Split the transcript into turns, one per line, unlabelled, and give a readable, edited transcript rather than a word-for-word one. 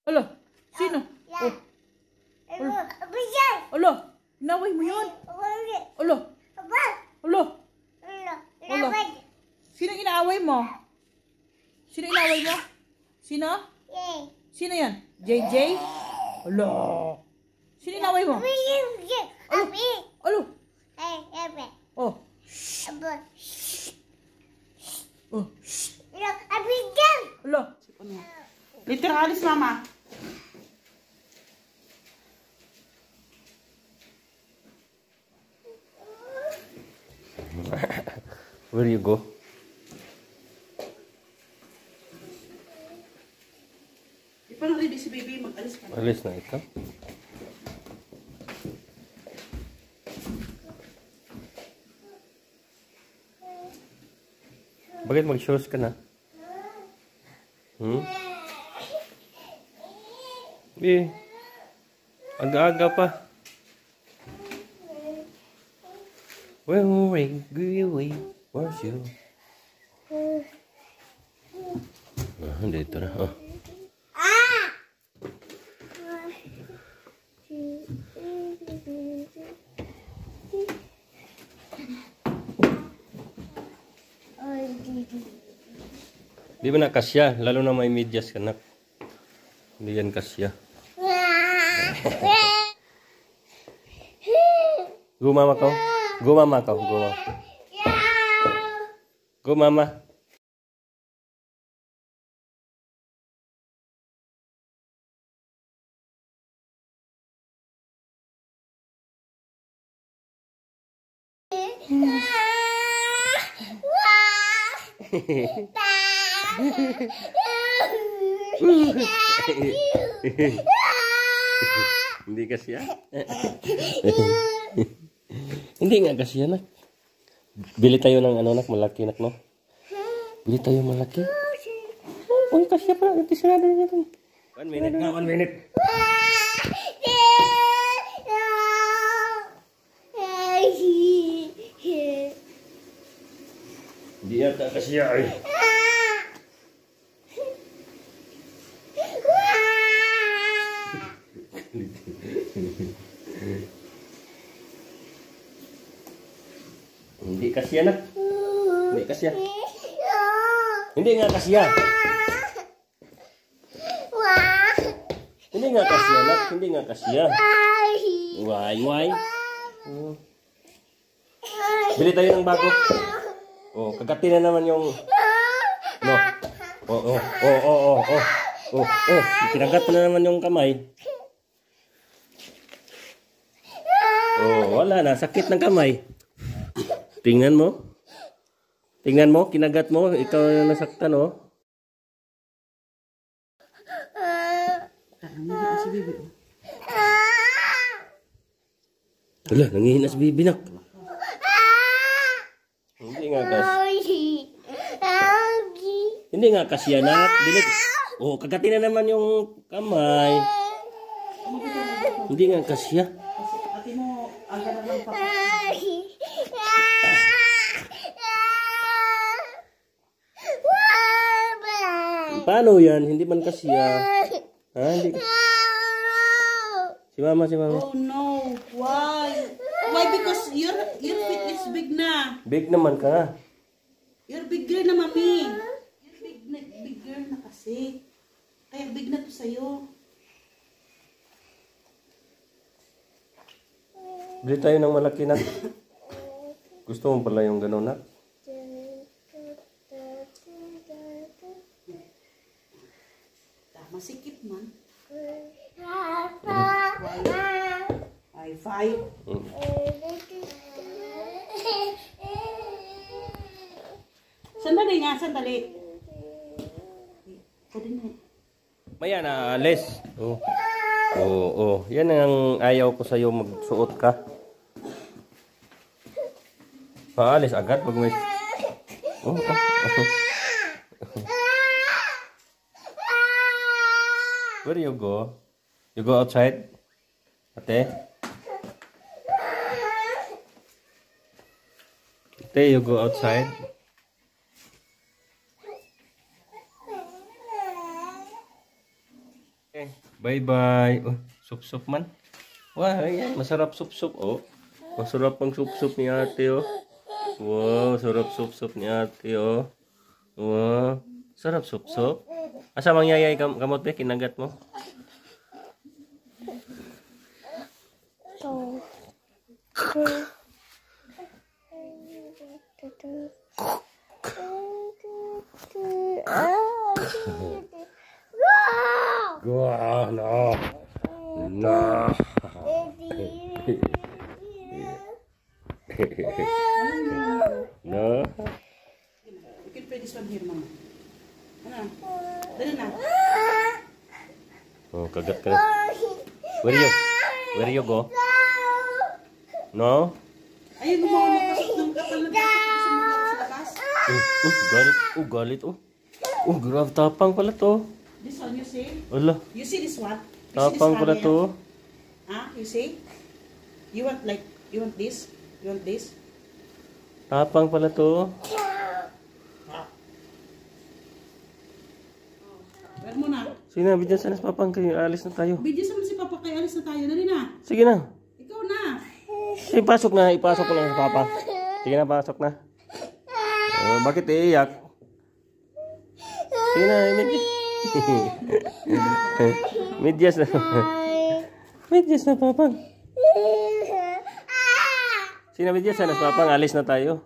Ala, sino? Oh. Ala, inaway mo yun. Ala. Ala. Ala. Sino inaaway mo? Sino inaaway mo? Sino? Sino yan? JJ? Ala. Sino inaaway mo? Alo. Alo. Oh. Oh. Ala.
Liter halis mama.
Where you go?
Di pa ready si baby, mag-alis ka na.
Alis na ito. Bakit mag-shows ka na? Aga-aga pa. Where where's you? Dito na. Oh. Di ba na kasya? Lalo na may medyas ka na. Hindi yan kasya. Go mama ko. Go mama ko. Go mama. Go mama. Hindi kasya. Hindi nga kasya nak. Bili tayo ng ano nak, malaki nak no. Bili tayo malaki. Uy, kasya pa. Ito sarado na natin. 1 minute nga, 1 minute. Hindi yata kasya ay. Hindi kasya nak. Hindi kasya. Hindi nga kasya. Hindi nga kasya nak. Hindi nga kasya. Why? Bili tayo ng bago. Oh, kagati na naman yung no. Kinagat pa na naman yung kamay. Oh, wala na, sakit ng kamay. Tingnan mo. Tingnan mo, kinagat mo, ikaw na nasaktan, oh. Wala, nangihina si Bibi, nak. Hindi nga Hindi nga kasya, nak. Oh, kagati na naman yung kamay. Hindi nga kasya.
Ate mo, aga na lang pa.
Paano yan? Hindi man kasya. Ha? Hindi. Si mama.
Oh no, why? Why? Because your feet is big na.
Big naman ka.
You're bigger na, mami. You're bigger na kasi. Kaya big na to sa'yo.
Bili tayo ng malaki, nak. Gusto mo pala yung gano'n, nak?
Masikip man. High five. Sandali nga, sandali. Pwede na.
Maya na, alis. Oh. Yan ang ayaw ko sa'yo, magsuot ka. Paalis agad pag may... Oh. Where you go? You go outside? Ate? Ate, you go outside? Okay. Bye-bye. Oh, sup-sup man. Wah, ayan. Masarap sup-sup. Oh. Masarap ang sup-sup ni ate, oh. Wow, sarap sup-sup ni ate, oh. Wow. Sarap sup-sup. Asa mangyayay kamot be? Kinagat mo? Wah, no. No. No.
You can play this one here, Mama. Ano? Dali na.
Oh, kagat ka. Where you go? No?
Ayun, gumawa ng kapal na dito sa labas.
Galit. Galit, oh. Grabe, tapang pala to.
This one, you see?
Wala.
You see this one? You see
Tapang
this
pala
area?
to.
Ah, you see? You want this? You want this?
Tapang pala to.
Wala mo na.
Sige na, bigyan sana sa papang kayo. Alis na tayo.
Video sa si Papa kay alis na tayo. Dali na.
Sige na.
Ikaw na.
Sige, pasok na. Ipasok ko lang sa papa. Sige na, pasok na. Bakit iiyak? Sige na, medyas na. Medyas na, papang. Sige na, medyas na sa papang. Alis na tayo.